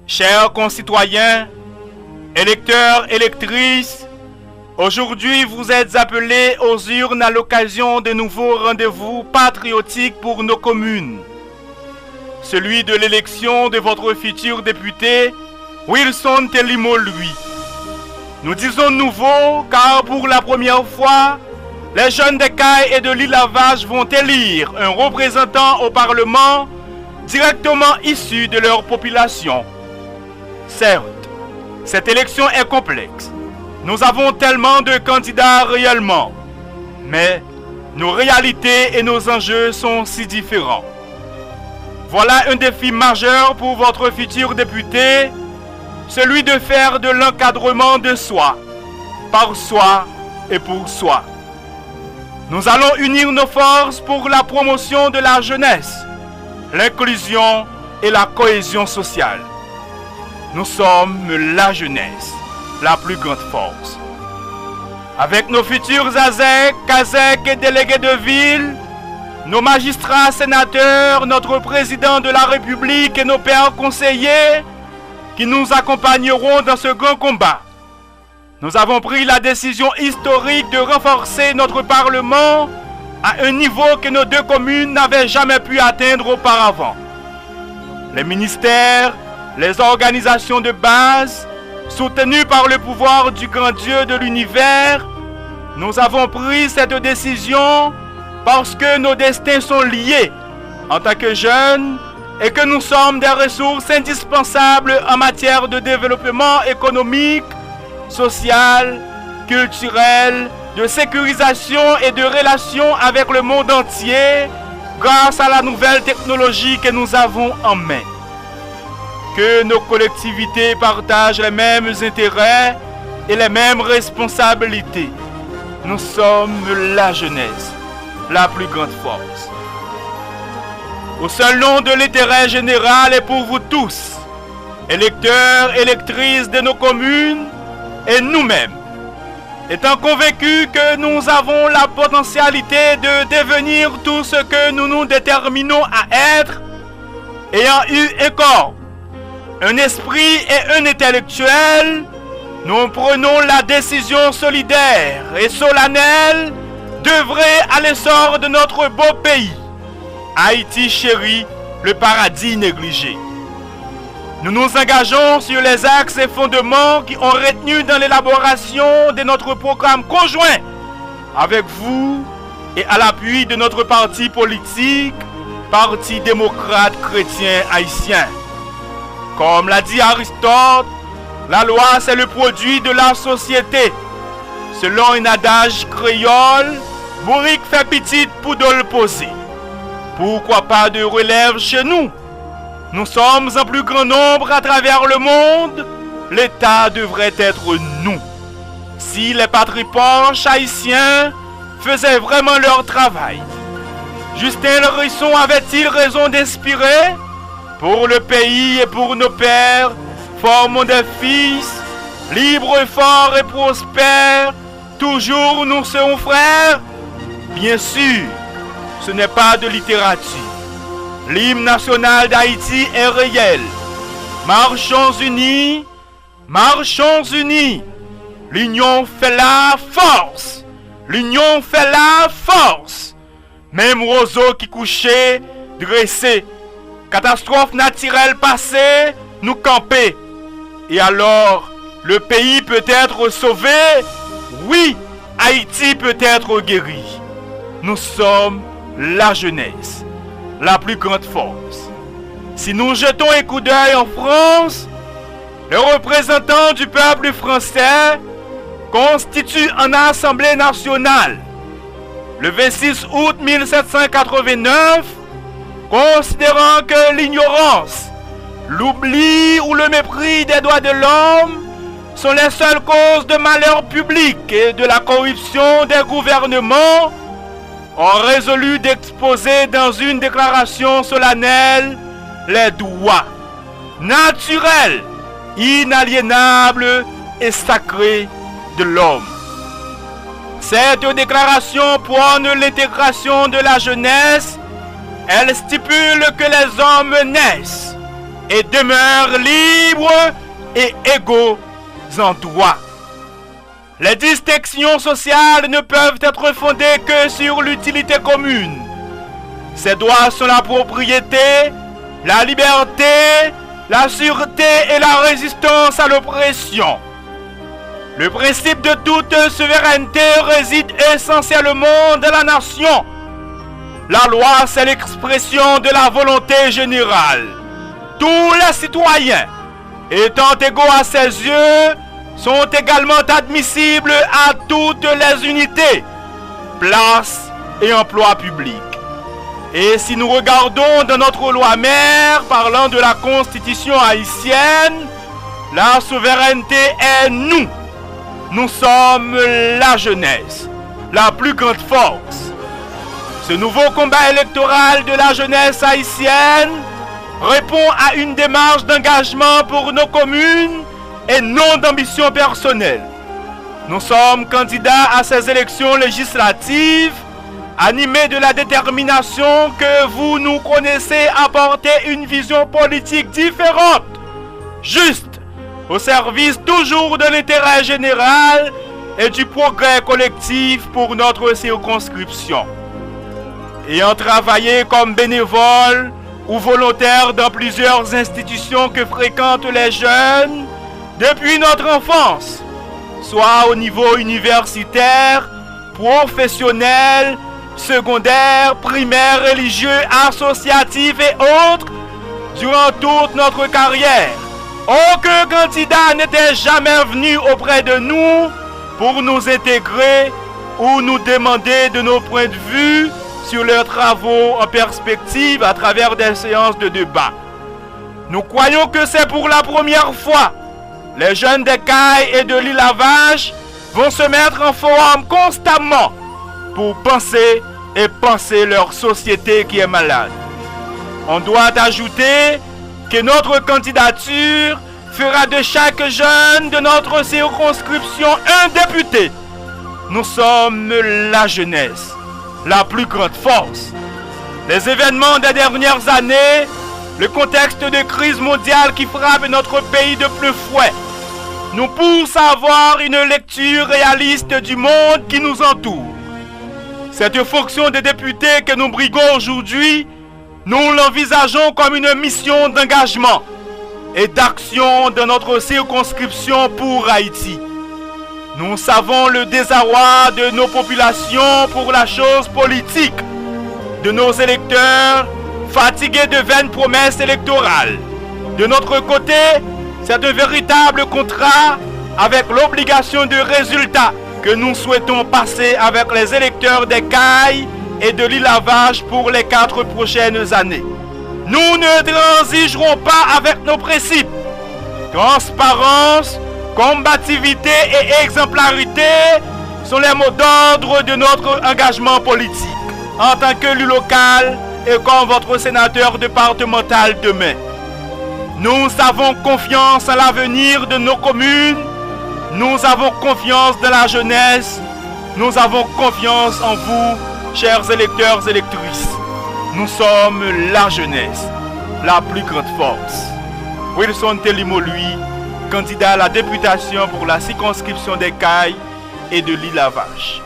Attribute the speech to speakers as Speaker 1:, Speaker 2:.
Speaker 1: Chers concitoyens, électeurs, électrices, aujourd'hui vous êtes appelés aux urnes à l'occasion de nouveaux rendez-vous patriotiques pour nos communes. Celui de l'élection de votre futur député, Wilson Telimo-Lui. Nous disons nouveau car pour la première fois, les jeunes de Caille et de l'Île-à-Vache vont élire un représentant au Parlement directement issu de leur population. Certes, cette élection est complexe. Nous avons tellement de candidats réellement, mais nos réalités et nos enjeux sont si différents. Voilà un défi majeur pour votre futur député, celui de faire de l'encadrement de soi, par soi et pour soi. Nous allons unir nos forces pour la promotion de la jeunesse, l'inclusion et la cohésion sociale. Nous sommes la jeunesse, la plus grande force. Avec nos futurs AZEC, CAZEC et délégués de ville, nos magistrats, sénateurs, notre président de la République et nos pairs conseillers qui nous accompagneront dans ce grand combat. Nous avons pris la décision historique de renforcer notre Parlement à un niveau que nos deux communes n'avaient jamais pu atteindre auparavant. Les ministères, les organisations de base, soutenues par le pouvoir du grand Dieu de l'univers, nous avons pris cette décision parce que nos destins sont liés en tant que jeunes et que nous sommes des ressources indispensables en matière de développement économique, social, culturel, de sécurisation et de relations avec le monde entier grâce à la nouvelle technologie que nous avons en main. Que nos collectivités partagent les mêmes intérêts et les mêmes responsabilités. Nous sommes la jeunesse, la plus grande force. Au seul nom de l'intérêt général et pour vous tous, électeurs, électrices de nos communes et nous-mêmes, étant convaincus que nous avons la potentialité de devenir tout ce que nous nous déterminons à être, ayant eu un corps, un esprit et un intellectuel, nous prenons la décision solidaire et solennelle d'œuvrer à l'essor de notre beau pays, Haïti chéri, le paradis négligé. Nous nous engageons sur les axes et fondements qui ont retenu dans l'élaboration de notre programme conjoint avec vous et à l'appui de notre parti politique, Parti démocrate chrétien haïtien. Comme l'a dit Aristote, la loi c'est le produit de la société. Selon un adage créole, bourrique fait petite pour de le poser. Pourquoi pas de relève chez nous? Nous sommes en plus grand nombre à travers le monde. L'État devrait être nous. Si les patripoches haïtiens faisaient vraiment leur travail, Justin Lorison avait-il raison d'inspirer? Pour le pays et pour nos pères, formons des fils, libres, forts et prospères. Toujours nous serons frères? Bien sûr, ce n'est pas de littérature. L'hymne national d'Haïti est réel. Marchons unis, marchons unis. L'union fait la force. L'union fait la force. Même roseau qui couchait, dressé. Catastrophe naturelle passée, nous camper. Et alors, le pays peut être sauvé? Oui, Haïti peut être guéri. Nous sommes la jeunesse, la plus grande force. Si nous jetons un coup d'œil en France, le représentant du peuple français constitue en Assemblée nationale. Le 26 août 1789, considérant que l'ignorance, l'oubli ou le mépris des droits de l'homme sont les seules causes de malheur public et de la corruption des gouvernements, ont résolu d'exposer dans une déclaration solennelle les droits naturels, inaliénables et sacrés de l'homme. Cette déclaration prône l'intégration de la jeunesse. Elle stipule que les hommes naissent et demeurent libres et égaux en droit. Les distinctions sociales ne peuvent être fondées que sur l'utilité commune. Ces droits sont la propriété, la liberté, la sûreté et la résistance à l'oppression. Le principe de toute souveraineté réside essentiellement dans la nation. La loi, c'est l'expression de la volonté générale. Tous les citoyens, étant égaux à ses yeux, sont également admissibles à toutes les unités, places et emplois publics. Et si nous regardons dans notre loi mère, parlant de la Constitution haïtienne, la souveraineté est nous. Nous sommes la jeunesse, la plus grande force. Ce nouveau combat électoral de la jeunesse haïtienne répond à une démarche d'engagement pour nos communes et non d'ambition personnelle. Nous sommes candidats à ces élections législatives, animés de la détermination que vous nous connaissez apporter une vision politique différente, juste, au service toujours de l'intérêt général et du progrès collectif pour notre circonscription. Ayant travaillé comme bénévole ou volontaire dans plusieurs institutions que fréquentent les jeunes depuis notre enfance, soit au niveau universitaire, professionnel, secondaire, primaire, religieux, associatif et autres, durant toute notre carrière, aucun candidat n'était jamais venu auprès de nous pour nous intégrer ou nous demander de nos points de vue sur leurs travaux en perspective à travers des séances de débat. Nous croyons que c'est pour la première fois. Les jeunes des Cailles et de l'île Lavage vont se mettre en forum constamment pour penser et penser leur société qui est malade. On doit ajouter que notre candidature fera de chaque jeune de notre circonscription un député. Nous sommes la jeunesse, la plus grande force. Les événements des dernières années, le contexte de crise mondiale qui frappe notre pays de plein fouet, nous pousse à avoir une lecture réaliste du monde qui nous entoure. Cette fonction de député que nous briguons aujourd'hui, nous l'envisageons comme une mission d'engagement et d'action de notre circonscription pour Haïti. Nous savons le désarroi de nos populations pour la chose politique, de nos électeurs fatigués de vaines promesses électorales. De notre côté, c'est un véritable contrat avec l'obligation de résultat que nous souhaitons passer avec les électeurs des Cailles et de l'île Lavage pour les 4 prochaines années. Nous ne transigerons pas avec nos principes. Transparence, combativité et exemplarité sont les mots d'ordre de notre engagement politique en tant qu'élu local et comme votre sénateur départemental demain. Nous avons confiance en l'avenir de nos communes. Nous avons confiance dans la jeunesse. Nous avons confiance en vous, chers électeurs et électrices. Nous sommes la jeunesse, la plus grande force. Wilson Telimo, lui, candidat à la députation pour la circonscription des Cailles et de l'île Lavage.